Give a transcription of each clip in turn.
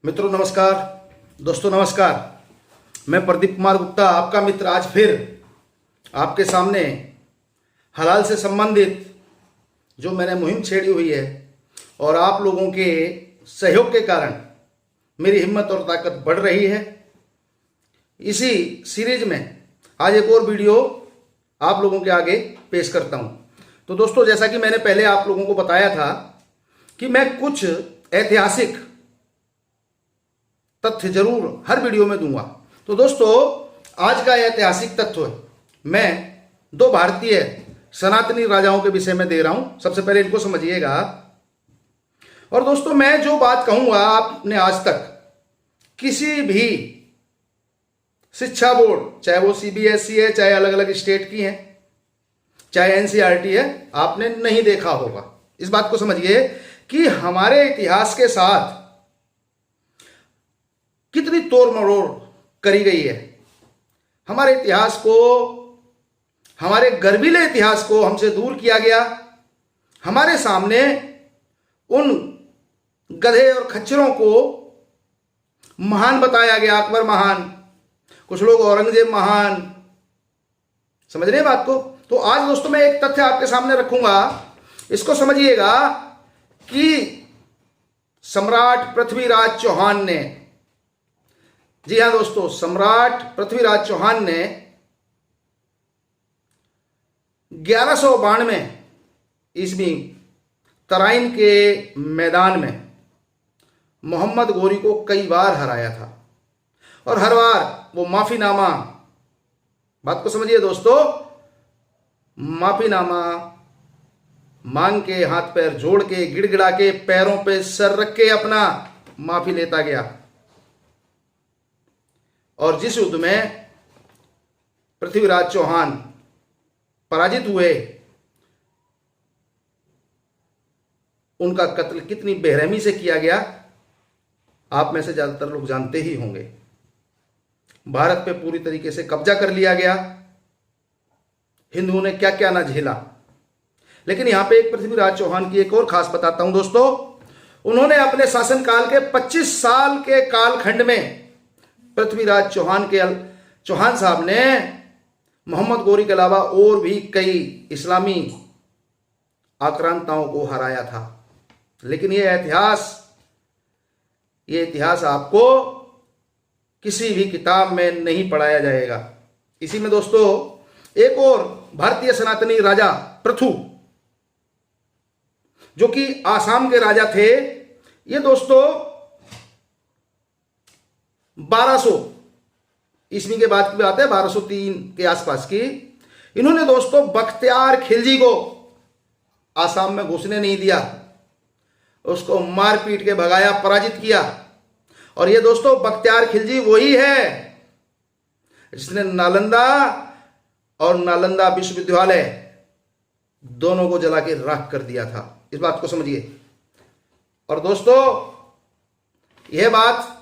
मित्रों नमस्कार, दोस्तों नमस्कार। मैं प्रदीप कुमार गुप्ता, आपका मित्र, आज फिर आपके सामने हलाल से संबंधित जो मैंने मुहिम छेड़ी हुई है और आप लोगों के सहयोग के कारण मेरी हिम्मत और ताकत बढ़ रही है। इसी सीरीज में आज एक और वीडियो आप लोगों के आगे पेश करता हूं। तो दोस्तों, जैसा कि मैंने पहले आप लोगों को बताया था कि मैं कुछ ऐतिहासिक तथ्य जरूर हर वीडियो में दूंगा। तो दोस्तों, आज का ऐतिहासिक तथ्य मैं दो भारतीय सनातनी राजाओं के विषय में दे रहा हूं। सबसे पहले इनको समझिएगा। और दोस्तों, मैं जो बात कहूंगा, आपने आज तक किसी भी शिक्षा बोर्ड, चाहे वो सीबीएसई है, चाहे अलग अलग स्टेट की है, चाहे एनसीईआरटी है, आपने नहीं देखा होगा। इस बात को समझिए कि हमारे इतिहास के साथ कितनी तोड़ मरोड़ करी गई है। हमारे इतिहास को, हमारे गर्वीले इतिहास को हमसे दूर किया गया। हमारे सामने उन गधे और खच्चरों को महान बताया गया। अकबर महान, कुछ लोग औरंगजेब महान। समझ रहे हैं बात को? तो आज दोस्तों मैं एक तथ्य आपके सामने रखूंगा, इसको समझिएगा कि सम्राट पृथ्वीराज चौहान ने, जी हां दोस्तों, सम्राट पृथ्वीराज चौहान ने 1192 ईस्वी तराइन के मैदान में मोहम्मद गोरी को कई बार हराया था और हर बार वो माफीनामा, बात को समझिए दोस्तों, माफीनामा मांग के, हाथ पैर जोड़ के, गिड़गिड़ा के, पैरों पे सर रख के अपना माफी लेता गया। और जिस युद्ध में पृथ्वीराज चौहान पराजित हुए, उनका कत्ल कितनी बेरहमी से किया गया, आप में से ज्यादातर लोग जानते ही होंगे। भारत पे पूरी तरीके से कब्जा कर लिया गया। हिंदुओं ने क्या क्या ना झेला। लेकिन यहां पे एक पृथ्वीराज चौहान की एक और खास बताता हूं दोस्तों। उन्होंने अपने शासनकाल के 25 साल के कालखंड में पृथ्वीराज चौहान साहब ने मोहम्मद गोरी के अलावा और भी कई इस्लामी आक्रांताओं को हराया था। लेकिन ये इतिहास आपको किसी भी किताब में नहीं पढ़ाया जाएगा। इसी में दोस्तों एक और भारतीय सनातनी राजा पृथु, जो कि आसाम के राजा थे, ये दोस्तों 1200 ईस्वी के बाद की बात है, 1203 के आसपास की। इन्होंने दोस्तों बख्तियार खिलजी को आसाम में घुसने नहीं दिया, उसको मार पीट के भगाया, पराजित किया। और ये दोस्तों बख्तियार खिलजी वही है जिसने नालंदा और नालंदा विश्वविद्यालय दोनों को जला के राख कर दिया था। इस बात को समझिए। और दोस्तों, यह बात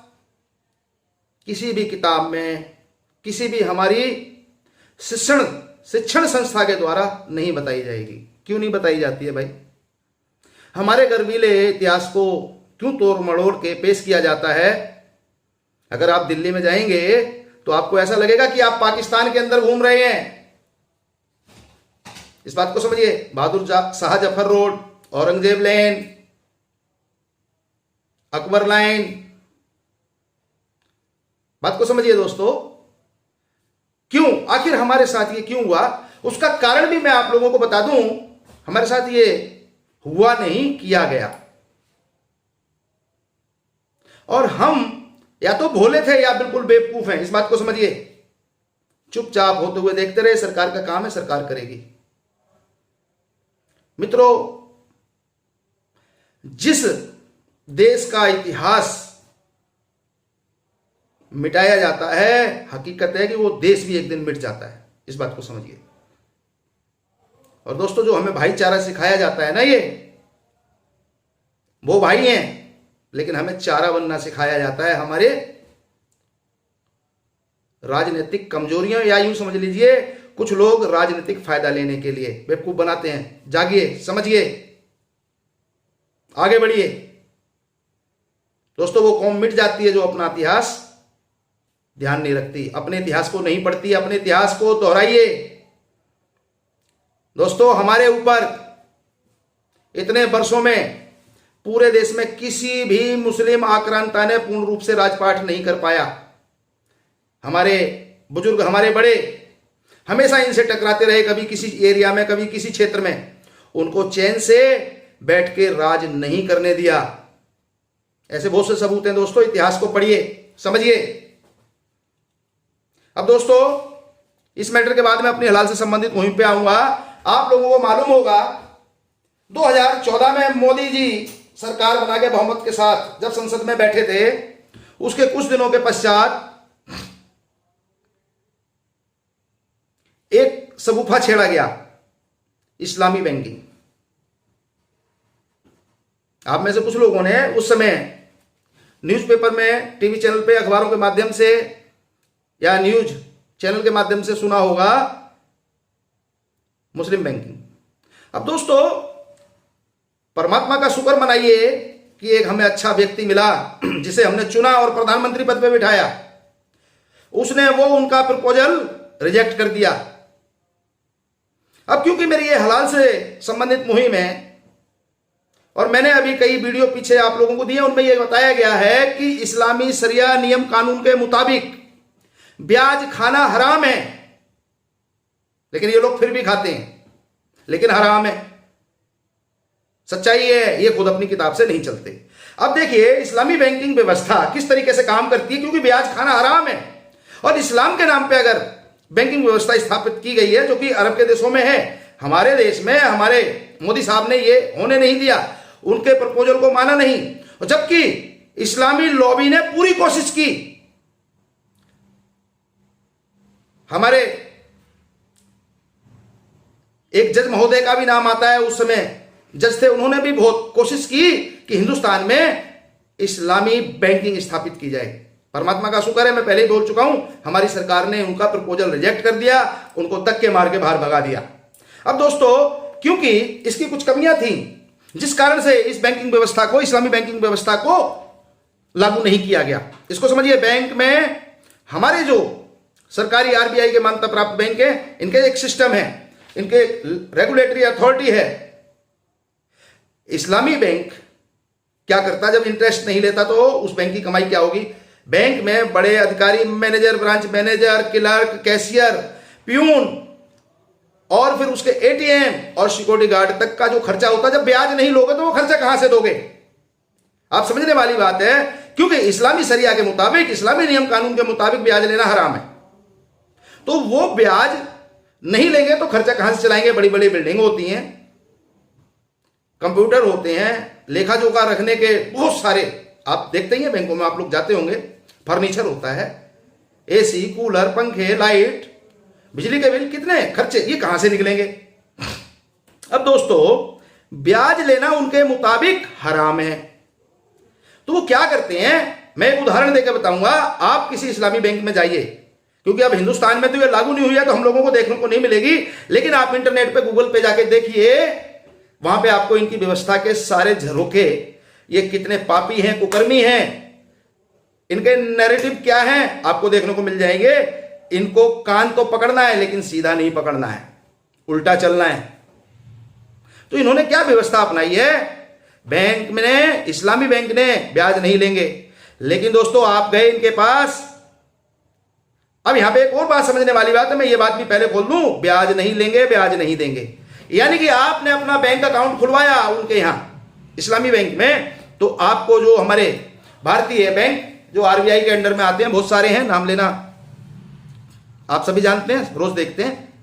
किसी भी किताब में, किसी भी हमारी शिक्षण संस्था के द्वारा नहीं बताई जाएगी। क्यों नहीं बताई जाती है भाई? हमारे गर्वीले इतिहास को क्यों तोड़ मड़ोड़ के पेश किया जाता है? अगर आप दिल्ली में जाएंगे तो आपको ऐसा लगेगा कि आप पाकिस्तान के अंदर घूम रहे हैं। इस बात को समझिए। बहादुर शाह जफर रोड, औरंगजेब लेन, अकबर लाइन, बात को समझिए दोस्तों। क्यों, आखिर हमारे साथ ये क्यों हुआ, उसका कारण भी मैं आप लोगों को बता दूं। हमारे साथ ये हुआ नहीं, किया गया। और हम या तो भोले थे या बिल्कुल बेवकूफ हैं। इस बात को समझिए। चुपचाप होते हुए देखते रहे। सरकार का काम है, सरकार करेगी। मित्रों, जिस देश का इतिहास मिटाया जाता है, हकीकत है कि वो देश भी एक दिन मिट जाता है। इस बात को समझिए। और दोस्तों, जो हमें भाईचारा सिखाया जाता है ना, ये वो भाई हैं, लेकिन हमें चारा बनना सिखाया जाता है। हमारे राजनीतिक कमजोरियां, या यूं समझ लीजिए कुछ लोग राजनीतिक फायदा लेने के लिए बेवकूफ बनाते हैं। जागिए, समझिए, आगे बढ़िए। दोस्तों वो कौम मिट जाती है जो अपना इतिहास ध्यान नहीं रखती, अपने इतिहास को नहीं पढ़ती। अपने इतिहास को दोहराइए दोस्तों। हमारे ऊपर इतने वर्षों में पूरे देश में किसी भी मुस्लिम आक्रांता ने पूर्ण रूप से राजपाट नहीं कर पाया। हमारे बुजुर्ग, हमारे बड़े हमेशा इनसे टकराते रहे, कभी किसी एरिया में, कभी किसी क्षेत्र में। उनको चैन से बैठ के राज नहीं करने दिया। ऐसे बहुत से सबूत हैं दोस्तों, इतिहास को पढ़िए, समझिए। अब दोस्तों इस मैटर के बाद मैं अपनी हलाल से संबंधित मुहिम पे आऊंगा। आप लोगों को मालूम होगा 2014 में मोदी जी सरकार बना के बहुमत के साथ जब संसद में बैठे थे, उसके कुछ दिनों के पश्चात एक शगुफा छेड़ा गया, इस्लामी बैंकिंग। आप में से कुछ लोगों ने उस समय न्यूज़पेपर में, टीवी चैनल पे, अखबारों के माध्यम से या न्यूज चैनल के माध्यम से सुना होगा मुस्लिम बैंकिंग। अब दोस्तों परमात्मा का शुक्र मनाइए कि एक हमें अच्छा व्यक्ति मिला जिसे हमने चुना और प्रधानमंत्री पद पे बिठाया। उसने वो उनका प्रपोजल रिजेक्ट कर दिया। अब क्योंकि मेरी ये हलाल से संबंधित मुहिम है और मैंने अभी कई वीडियो पीछे आप लोगों को दिए, उनमें यह बताया गया है कि इस्लामी शरिया नियम कानून के मुताबिक ब्याज खाना हराम है, लेकिन ये लोग फिर भी खाते हैं, लेकिन हराम है। सच्चाई है, ये खुद अपनी किताब से नहीं चलते। अब देखिए इस्लामी बैंकिंग व्यवस्था किस तरीके से काम करती है, क्योंकि ब्याज खाना हराम है और इस्लाम के नाम पे अगर बैंकिंग व्यवस्था स्थापित की गई है, जो कि अरब के देशों में है, हमारे देश में हमारे मोदी साहब ने ये होने नहीं दिया, उनके प्रपोजल को माना नहीं। और जबकि इस्लामी लॉबी ने पूरी कोशिश की, हमारे एक जज महोदय का भी नाम आता है, उस समय जज थे, उन्होंने भी बहुत कोशिश की कि हिंदुस्तान में इस्लामी बैंकिंग स्थापित की जाए। परमात्मा का शुक्र है, मैं पहले ही बोल चुका हूं, हमारी सरकार ने उनका प्रपोजल रिजेक्ट कर दिया, उनको धक्के मार के बाहर भगा दिया। अब दोस्तों क्योंकि इसकी कुछ कमियां थी जिस कारण से इस बैंकिंग व्यवस्था को, इस्लामी बैंकिंग व्यवस्था को लागू नहीं किया गया। इसको समझिए, बैंक में हमारे जो सरकारी आरबीआई के मान्यता प्राप्त बैंक है, इनके एक सिस्टम है, इनके रेगुलेटरी अथॉरिटी है। इस्लामी बैंक क्या करता, जब इंटरेस्ट नहीं लेता तो उस बैंक की कमाई क्या होगी? बैंक में बड़े अधिकारी, manager, branch manager, clerk, cashier, peon और फिर उसके एटीएम और सिक्योरिटी गार्ड तक का जो खर्चा होता है, जब ब्याज नहीं लोगे तो वो खर्चा कहां से दोगे? आप समझने वाली बात है, क्योंकि इस्लामी शरिया के मुताबिक, इस्लामी नियम कानून के मुताबिक ब्याज लेना हराम है। तो वो ब्याज नहीं लेंगे तो खर्चा कहां से चलाएंगे? बड़ी बड़ी बिल्डिंग होती हैं, कंप्यूटर होते हैं, लेखा जोखा रखने के बहुत सारे, आप देखते ही हैं बैंकों में, आप लोग जाते होंगे, फर्नीचर होता है, एसी, कूलर, पंखे, लाइट, बिजली के बिल, कितने खर्चे, ये कहां से निकलेंगे? अब दोस्तों ब्याज लेना उनके मुताबिक हराम है, तो वो क्या करते हैं, मैं एक उदाहरण देकर बताऊंगा। आप किसी इस्लामी बैंक में जाइए, क्योंकि अब हिंदुस्तान में तो ये लागू नहीं हुई है तो हम लोगों को देखने को नहीं मिलेगी, लेकिन आप इंटरनेट पे, गूगल पे जाके देखिए, वहां पे आपको इनकी व्यवस्था के सारे झरोखे, ये कितने पापी हैं, कुकर्मी हैं, इनके नैरेटिव क्या हैं, आपको देखने को मिल जाएंगे। इनको कान तो पकड़ना है लेकिन सीधा नहीं पकड़ना है, उल्टा चलना है। तो इन्होंने क्या व्यवस्था अपनाई है? बैंक में, इस्लामी बैंक ने ब्याज नहीं लेंगे, लेकिन दोस्तों आप गए इनके पास। अब यहां पे एक और बात समझने वाली बात है, मैं ये बात भी पहले खोल दूं, ब्याज नहीं लेंगे, ब्याज नहीं देंगे, यानी कि आपने अपना बैंक अकाउंट खुलवाया उनके यहां इस्लामी बैंक में, तो आपको जो हमारे भारतीय बैंक जो आरबीआई के अंडर में आते हैं, बहुत सारे हैं, नाम लेना आप सभी जानते हैं, रोज देखते हैं,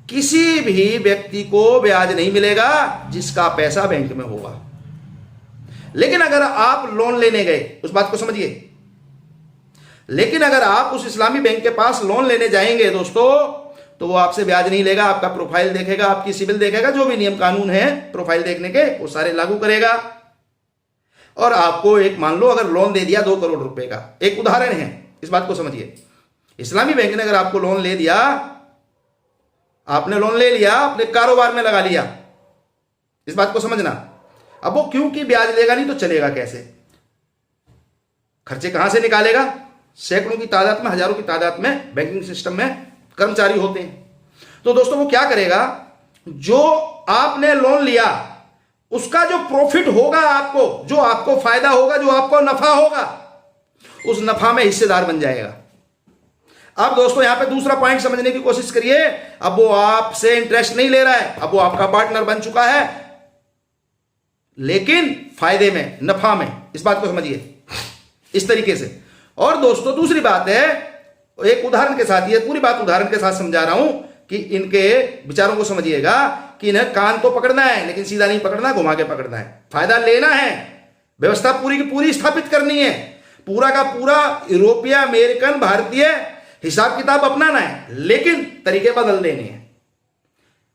किसी भी व्यक्ति को ब्याज नहीं मिलेगा जिसका पैसा बैंक में होगा। लेकिन अगर आप लोन लेने गए, उस बात को समझिए, लेकिन अगर आप उस इस्लामी बैंक के पास लोन लेने जाएंगे दोस्तों, तो वो आपसे ब्याज नहीं लेगा, आपका प्रोफाइल देखेगा, आपकी सिविल देखेगा, जो भी नियम कानून है प्रोफाइल देखने के, वो सारे लागू करेगा। और आपको एक, मान लो अगर लोन दे दिया 2 करोड़ रुपए का, एक उदाहरण है, इस बात को समझिए, इस्लामी बैंक ने अगर आपको लोन ले दिया, आपने लोन ले लिया, अपने कारोबार में लगा लिया, इस बात को समझना। अब वो क्योंकि ब्याज लेगा नहीं तो चलेगा कैसे? खर्चे कहां से निकालेगा? सैकड़ों की तादाद में, हजारों की तादाद में बैंकिंग सिस्टम में कर्मचारी होते हैं। तो दोस्तों वो क्या करेगा, जो आपने लोन लिया उसका जो प्रॉफिट होगा, आपको जो आपको फायदा होगा, जो आपको नफा होगा, उस नफा में हिस्सेदार बन जाएगा। अब दोस्तों यहां पे दूसरा पॉइंट समझने की कोशिश करिए। अब वो आपसे इंटरेस्ट नहीं ले रहा है, अब वो आपका पार्टनर बन चुका है, लेकिन फायदे में, नफा में। इस बात को समझिए इस तरीके से। और दोस्तों दूसरी बात है, एक उदाहरण के साथ, ये पूरी बात उदाहरण के साथ समझा रहा हूं कि इनके विचारों को समझिएगा कि इन्हें कान तो पकड़ना है, लेकिन सीधा नहीं पकड़ना, घुमा के पकड़ना है, फायदा लेना है, व्यवस्था पूरी की पूरी स्थापित करनी है, पूरा का पूरा यूरोपीय, अमेरिकन, भारतीय हिसाब किताब अपनाना है, लेकिन तरीके बदल देने हैं।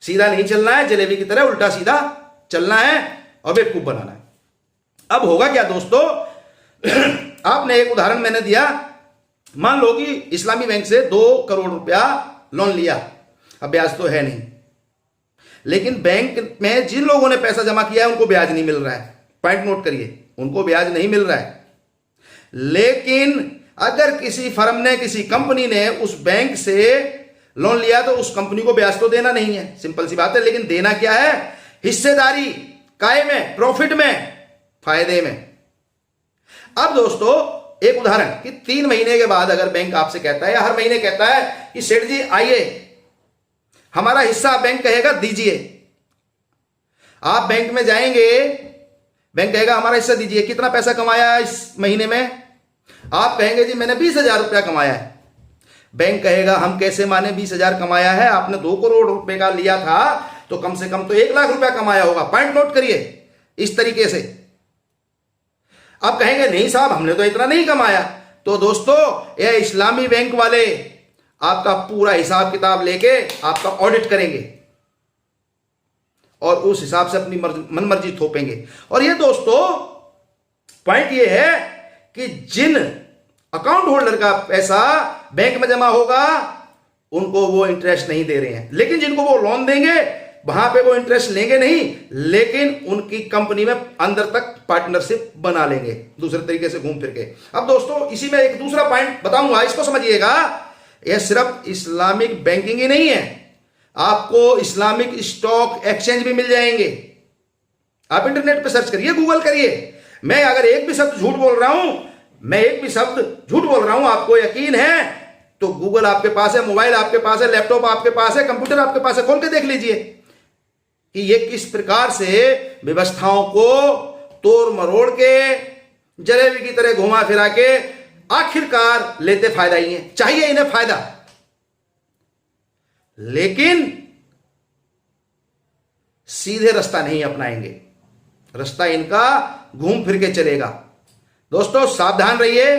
सीधा नहीं चलना है, जलेबी की तरह उल्टा सीधा चलना है और बेवकूफ बनाना है। अब होगा क्या दोस्तों, आपने एक उदाहरण मैंने दिया, मान लो कि इस्लामी बैंक से 2 करोड़ रुपया लोन लिया, अब ब्याज तो है नहीं, लेकिन बैंक में जिन लोगों ने पैसा जमा किया है उनको ब्याज नहीं मिल रहा है। पॉइंट नोट करिए, उनको ब्याज नहीं मिल रहा है। लेकिन अगर किसी फर्म ने, किसी कंपनी ने उस बैंक से लोन लिया तो उस कंपनी को ब्याज तो देना नहीं है, सिंपल सी बात है, लेकिन देना क्या है, हिस्सेदारी, काय में, प्रॉफिट में, फायदे में। अब दोस्तों एक उदाहरण कि 3 महीने के बाद अगर बैंक आपसे कहता है या हर महीने कहता है कि सेठ जी आइए, हमारा हिस्सा बैंक कहेगा दीजिए। आप बैंक में जाएंगे, बैंक कहेगा हमारा हिस्सा दीजिए, कितना पैसा कमाया इस महीने में? आप कहेंगे जी मैंने 20,000 रुपया कमाया है। बैंक कहेगा हम कैसे माने 20,000 कमाया है, आपने 2 करोड़ रुपए का लिया था तो कम से कम तो 1 लाख रुपया कमाया होगा। पॉइंट नोट करिए इस तरीके से। आप कहेंगे नहीं साहब हमने तो इतना नहीं कमाया। तो दोस्तों ये इस्लामी बैंक वाले आपका पूरा हिसाब किताब लेके आपका ऑडिट करेंगे और उस हिसाब से अपनी मनमर्जी थोपेंगे। और ये दोस्तों पॉइंट ये है कि जिन अकाउंट होल्डर का पैसा बैंक में जमा होगा उनको वो इंटरेस्ट नहीं दे रहे हैं, लेकिन जिनको वो लोन देंगे वहां पे वो इंटरेस्ट लेंगे नहीं, लेकिन उनकी कंपनी में अंदर तक पार्टनरशिप बना लेंगे दूसरे तरीके से घूम फिर के। अब दोस्तों इसी में एक दूसरा पॉइंट बताऊंगा, इसको समझिएगा। यह सिर्फ इस्लामिक बैंकिंग ही नहीं है, आपको इस्लामिक स्टॉक एक्सचेंज भी मिल जाएंगे। आप इंटरनेट पे सर्च करिए, गूगल करिए। मैं अगर एक भी शब्द झूठ बोल रहा हूं, आपको यकीन है तो गूगल आपके पास है, मोबाइल आपके पास है, लैपटॉप आपके पास है, कंप्यूटर आपके पास है, खोल के देख लीजिए कि ये किस प्रकार से व्यवस्थाओं को तोड़ मरोड़ के, जलेबी की तरह घुमा फिरा के आखिरकार लेते फायदा ही है। चाहिए इन्हें फायदा, लेकिन सीधे रास्ता नहीं अपनाएंगे, रास्ता इनका घूम फिर के चलेगा। दोस्तों सावधान रहिए,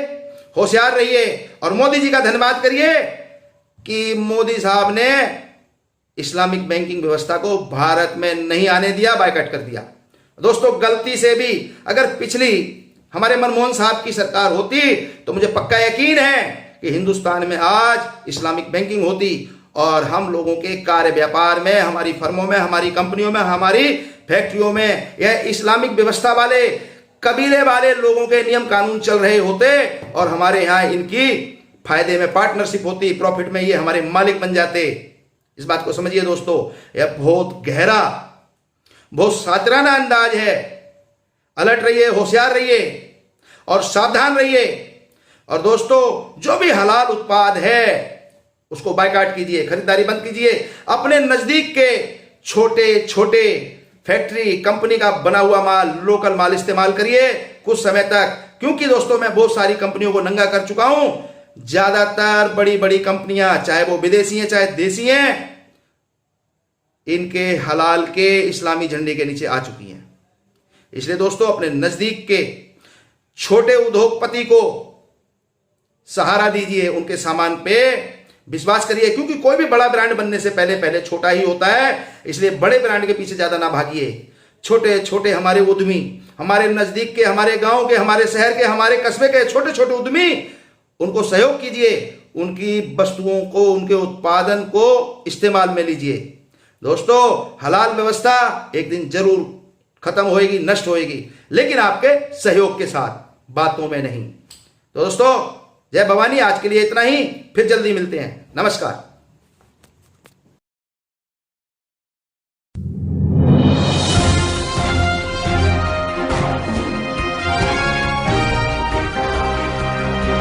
होशियार रहिए और मोदी जी का धन्यवाद करिए कि मोदी साहब ने इस्लामिक बैंकिंग व्यवस्था को भारत में नहीं आने दिया, बायकॉट कर दिया। दोस्तों गलती से भी अगर पिछली हमारे मनमोहन साहब की सरकार होती तो मुझे पक्का यकीन है कि हिंदुस्तान में आज इस्लामिक बैंकिंग होती और हम लोगों के कार्य व्यापार में, हमारी फर्मों में, हमारी कंपनियों में, हमारी फैक्ट्रियों में यह इस्लामिक व्यवस्था वाले, कबीले वाले लोगों के नियम कानून चल रहे होते और हमारे यहां इनकी फायदे में पार्टनरशिप होती, प्रॉफिट में ये हमारे मालिक बन जाते। इस बात को समझिए दोस्तों, यह बहुत गहरा, बहुत सातराना अंदाज है। अलर्ट रहिए, होशियार रहिए और सावधान रहिए। और दोस्तों जो भी हलाल उत्पाद है उसको बायकॉट कीजिए, खरीदारी बंद कीजिए। अपने नजदीक के छोटे छोटे फैक्ट्री, कंपनी का बना हुआ माल, लोकल माल इस्तेमाल करिए कुछ समय तक, क्योंकि दोस्तों मैं बहुत सारी कंपनियों को नंगा कर चुका हूं। ज्यादातर बड़ी बड़ी कंपनियां, चाहे वो विदेशी हैं चाहे देसी हैं, इनके हलाल के इस्लामी झंडे के नीचे आ चुकी हैं। इसलिए दोस्तों अपने नजदीक के छोटे उद्योगपति को सहारा दीजिए, उनके सामान पे विश्वास करिए, क्योंकि कोई भी बड़ा ब्रांड बनने से पहले पहले छोटा ही होता है। इसलिए बड़े ब्रांड के पीछे ज्यादा ना भागिए। छोटे छोटे हमारे उद्यमी, हमारे नजदीक के, हमारे गांव के, हमारे शहर के, हमारे कस्बे के छोटे छोटे उद्यमी, उनको सहयोग कीजिए, उनकी वस्तुओं को, उनके उत्पादन को इस्तेमाल में लीजिए। दोस्तों हलाल व्यवस्था एक दिन जरूर खत्म होएगी, नष्ट होएगी, लेकिन आपके सहयोग के साथ, बातों में नहीं। तो दोस्तों, जय भवानी। आज के लिए इतना ही, फिर जल्दी मिलते हैं। नमस्कार।